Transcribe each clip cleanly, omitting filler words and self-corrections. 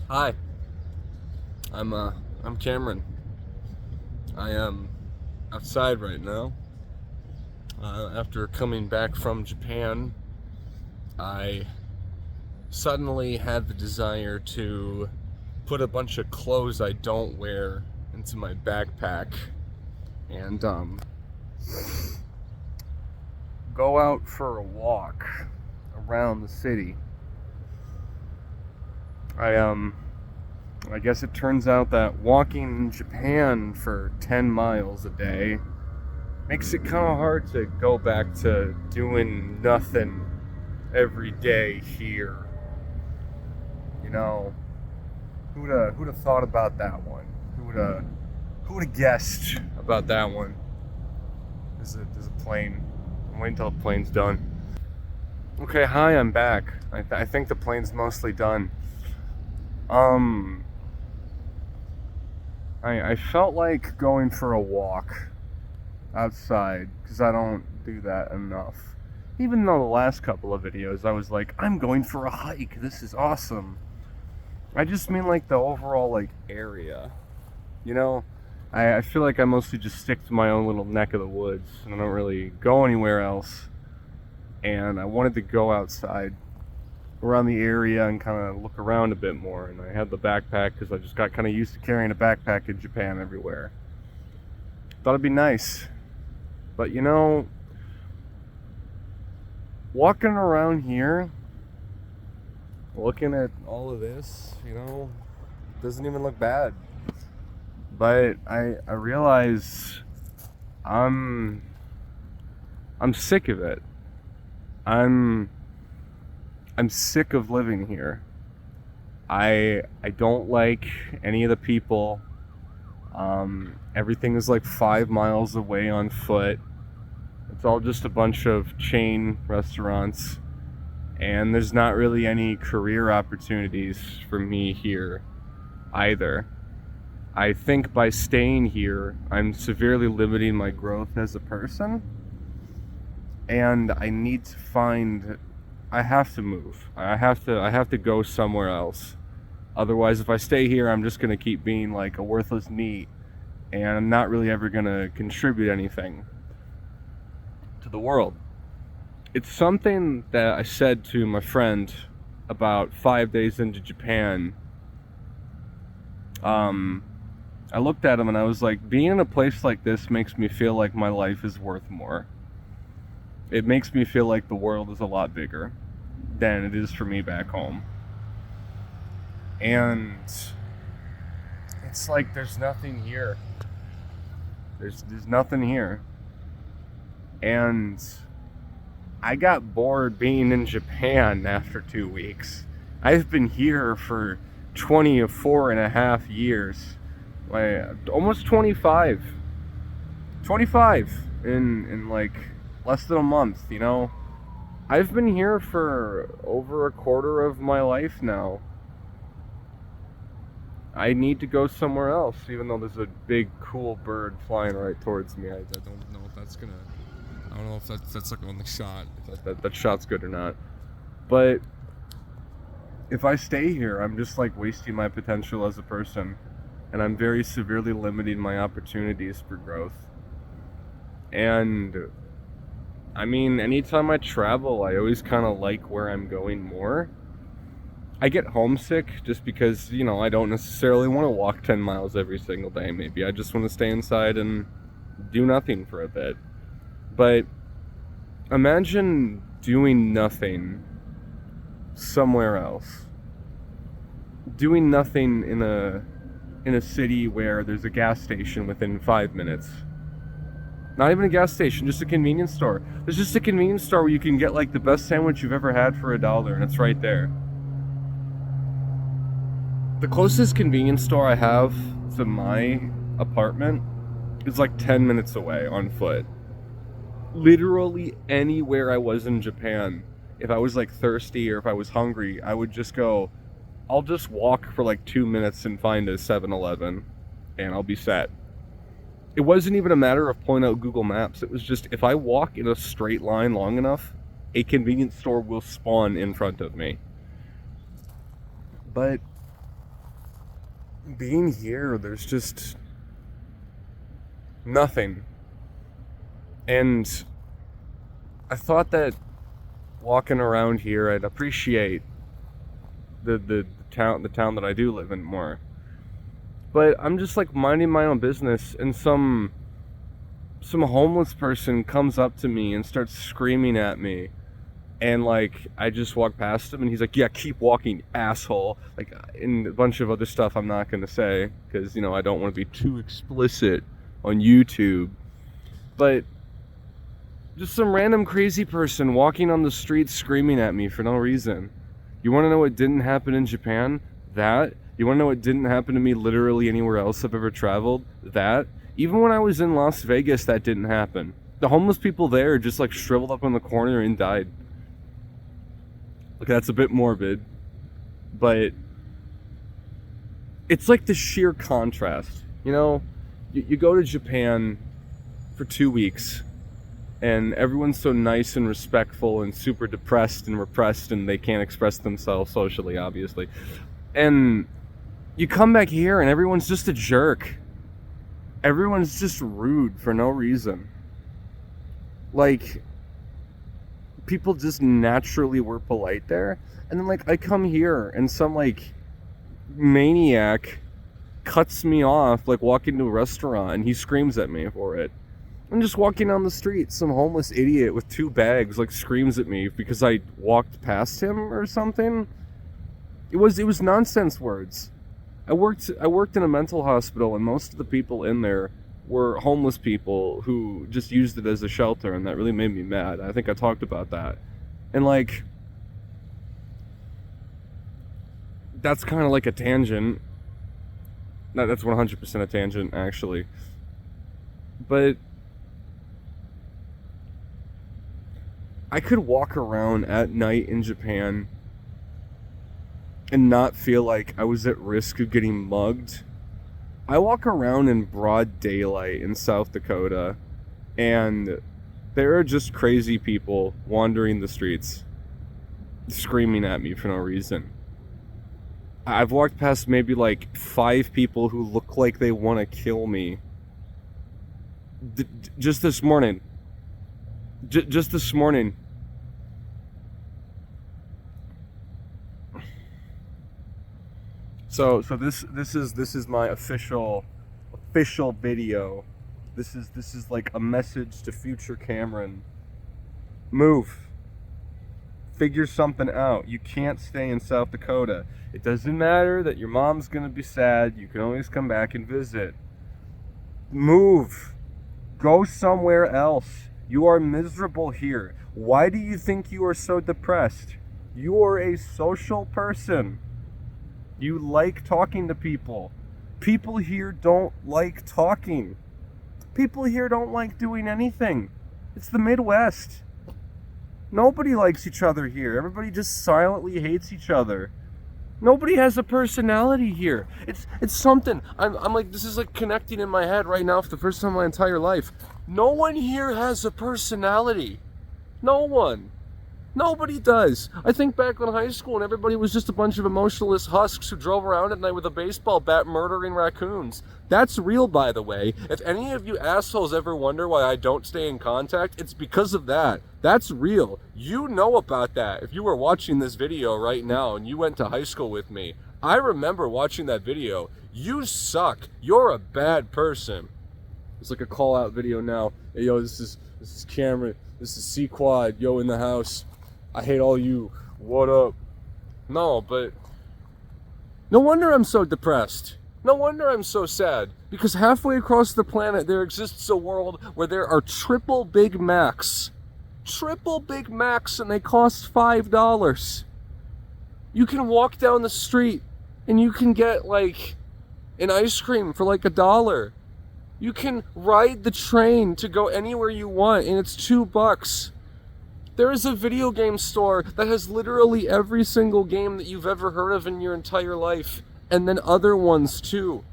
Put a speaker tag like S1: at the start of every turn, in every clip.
S1: Hi, I'm Cameron. I am outside right now. After coming back from Japan, I suddenly had the desire to put a bunch of clothes I don't wear into my backpack and go out for a walk around the city. I I guess it turns out that walking in Japan for 10 miles a day makes it kind of hard to go back to doing nothing every day here. You know, who'd have thought about that one? Who'd have guessed about that one? There's a plane. I'm waiting until the plane's done. Okay, hi, I'm back. I think the plane's mostly done. Um, I felt like going for a walk outside because I don't do that enough. Even though the last couple of videos I was like, I'm going for a hike, this is awesome. I just mean like the overall like area. You know, I feel like I mostly just stick to my own little neck of the woods and I don't really go anywhere else. And I wanted to go outside around the area and kind of look around a bit more. And I had the backpack because I just got kind of used to carrying a backpack in Japan everywhere. Thought it'd be nice. But you know, walking around here, looking at all of this, you know, doesn't even look bad. But I realize I'm I'm sick of it. I'm I'm sick of living here. I don't like any of the people. Everything is like 5 miles away on foot. It's all just a bunch of chain restaurants, and there's not really any career opportunities for me here either. I think by staying here, I'm severely limiting my growth as a person, and I need to find I have to move. I have to go somewhere else. Otherwise, if I stay here, I'm just going to keep being like a worthless NEET and I'm not really ever going to contribute anything to the world. It's something that I said to my friend about 5 days into Japan. I looked at him and I was like, being in a place like this makes me feel like my life is worth more. It makes me feel like the world is a lot bigger than it is for me back home. And it's like there's nothing here. There's nothing here. And I got bored being in Japan after 2 weeks. I've been here for 24 and a half years. Almost 25. 25 in like less than a month, you know? I've been here for over a quarter of my life now. I need to go somewhere else, even though there's a big, cool bird flying right towards me. I don't know if that's gonna. I don't know if that's like on the shot. If that shot's good or not. But if I stay here, I'm just like wasting my potential as a person, and I'm very severely limiting my opportunities for growth. And I mean, anytime I travel, I always kind of like where I'm going more. I get homesick just because, you know, I don't necessarily want to walk 10 miles every single day. Maybe I just want to stay inside and do nothing for a bit. But imagine doing nothing somewhere else. Doing nothing in a city where there's a gas station within 5 minutes. Not even a gas station, just a convenience store. There's just a convenience store where you can get like the best sandwich you've ever had for $1, and it's right there. The closest convenience store I have to my apartment is like 10 minutes away on foot. Literally anywhere I was in Japan, if I was like thirsty or if I was hungry, I would just go, I'll just walk for like 2 minutes and find a 7-Eleven and I'll be set. It wasn't even a matter of pulling out Google Maps. It was just if I walk in a straight line long enough, a convenience store will spawn in front of me. But being here, there's just nothing. And I thought that walking around here, I'd appreciate the town that I do live in more. But I'm just like minding my own business, and some homeless person comes up to me and starts screaming at me, and like I just walk past him and he's like, yeah, keep walking, asshole, like, and a bunch of other stuff I'm not gonna say because, you know, I don't want to be too explicit on YouTube. But just some random crazy person walking on the street screaming at me for no reason. You want to know what didn't happen in Japan? That. You want to know what didn't happen to me literally anywhere else I've ever traveled? That. Even when I was in Las Vegas, that didn't happen. The homeless people there just like shriveled up in the corner and died. Like, that's a bit morbid, but it's like the sheer contrast. You know, you go to Japan for 2 weeks, and everyone's so nice and respectful and super depressed and repressed, and they can't express themselves socially, obviously. And you come back here and everyone's just a jerk. Everyone's just rude for no reason. Like, people just naturally were polite there. And then, like, I come here and some, like, maniac cuts me off, like, walking to a restaurant, and he screams at me for it. I'm just walking down the street, some homeless idiot with 2 bags, like, screams at me because I walked past him or something. It was nonsense words. I worked in a mental hospital, and most of the people in there were homeless people who just used it as a shelter, and that really made me mad. I think I talked about that. And, like, that's kind of like a tangent. No, that's 100% a tangent, actually. But I could walk around at night in Japan and not feel like I was at risk of getting mugged. I walk around in broad daylight in South Dakota, and there are just crazy people wandering the streets, screaming at me for no reason. I've walked past maybe like 5 people who look like they want to kill me. Just this morning. Just this morning. So this is my official video. This is like a message to future Cameron. Move. Figure something out. You can't stay in South Dakota. It doesn't matter that your mom's gonna be sad. You can always come back and visit. Move. Go somewhere else. You are miserable here. Why do you think you are so depressed? You are a social person. You like talking to people. People here don't like talking. People here don't like doing anything. It's the Midwest. Nobody likes each other here. Everybody just silently hates each other. Nobody has a personality here. It's something. I'm like, this is like connecting in my head right now for the first time in my entire life. No one here has a personality. No one. Nobody does. I think back in high school and everybody was just a bunch of emotionless husks who drove around at night with a baseball bat murdering raccoons. That's real, by the way. If any of you assholes ever wonder why I don't stay in contact, it's because of that. That's real. You know about that if you were watching this video right now and you went to high school with me. I remember watching that video. You suck. You're a bad person. It's like a call out video now. Hey, yo, this is Cameron. This is C-Quad. Yo, in the house. I hate all you. What up? No, but no wonder I'm so depressed. No wonder I'm so sad. Because halfway across the planet there exists a world where there are triple Big Macs. Triple Big Macs, and they cost $5. You can walk down the street and you can get like an ice cream for like $1. You can ride the train to go anywhere you want and it's $2. There is a video game store that has literally every single game that you've ever heard of in your entire life, and then other ones too.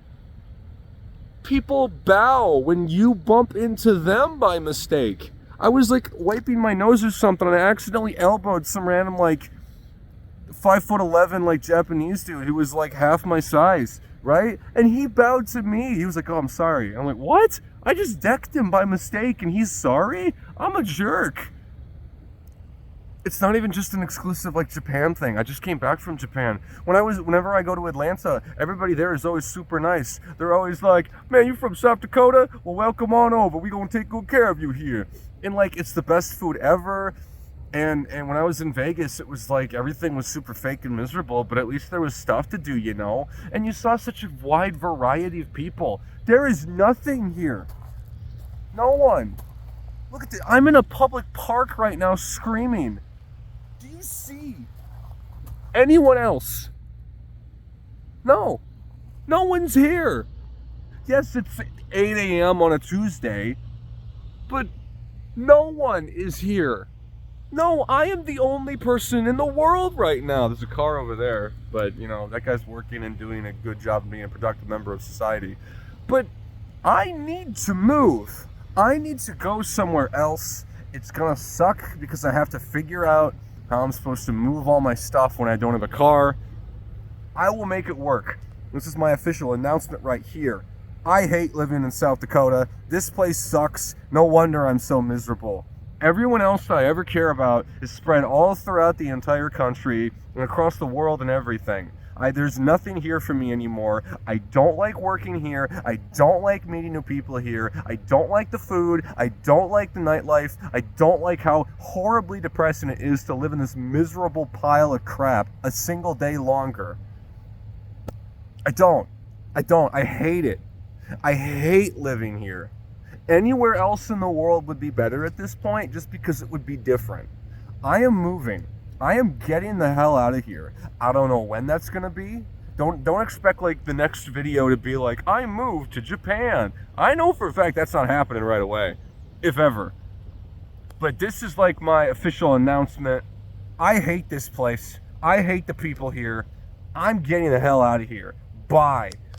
S1: People bow when you bump into them by mistake. I was like wiping my nose or something and I accidentally elbowed some random like 5'11" like Japanese dude who was like half my size, right? And he bowed to me. He was like, "Oh, I'm sorry." I'm like, "What? I just decked him by mistake and he's sorry? I'm a jerk." It's not even just an exclusive like Japan thing. I just came back from Japan. Whenever I go to Atlanta, everybody there is always super nice. They're always like, "Man, you from South Dakota? Well, welcome on over. We gonna take good care of you here." And like, it's the best food ever. And when I was in Vegas, it was like everything was super fake and miserable, but at least there was stuff to do, you know? And you saw such a wide variety of people. There is nothing here. No one. Look at this. I'm in a public park right now screaming. Do you see anyone else? No. No one's here. Yes, it's 8 a.m. on a Tuesday, but no one is here. No, I am the only person in the world right now. There's a car over there, but you know, that guy's working and doing a good job of being a productive member of society. But I need to move. I need to go somewhere else. It's gonna suck because I have to figure out how I'm supposed to move all my stuff when I don't have a car. I will make it work. This is my official announcement right here. I hate living in South Dakota. This place sucks. No wonder I'm so miserable. Everyone else I ever care about is spread all throughout the entire country and across the world and everything. There's nothing here for me anymore. I don't like working here. I don't like meeting new people here. I don't like the food. I don't like the nightlife. I don't like how horribly depressing it is to live in this miserable pile of crap a single day longer. I don't. I hate it. I hate living here. Anywhere else in the world would be better at this point just because it would be different. I am moving. I am getting the hell out of here. I don't know when that's going to be. Don't expect like the next video to be like, "I moved to Japan." I know for a fact that's not happening right away, if ever. But this is like my official announcement. I hate this place. I hate the people here. I'm getting the hell out of here. Bye.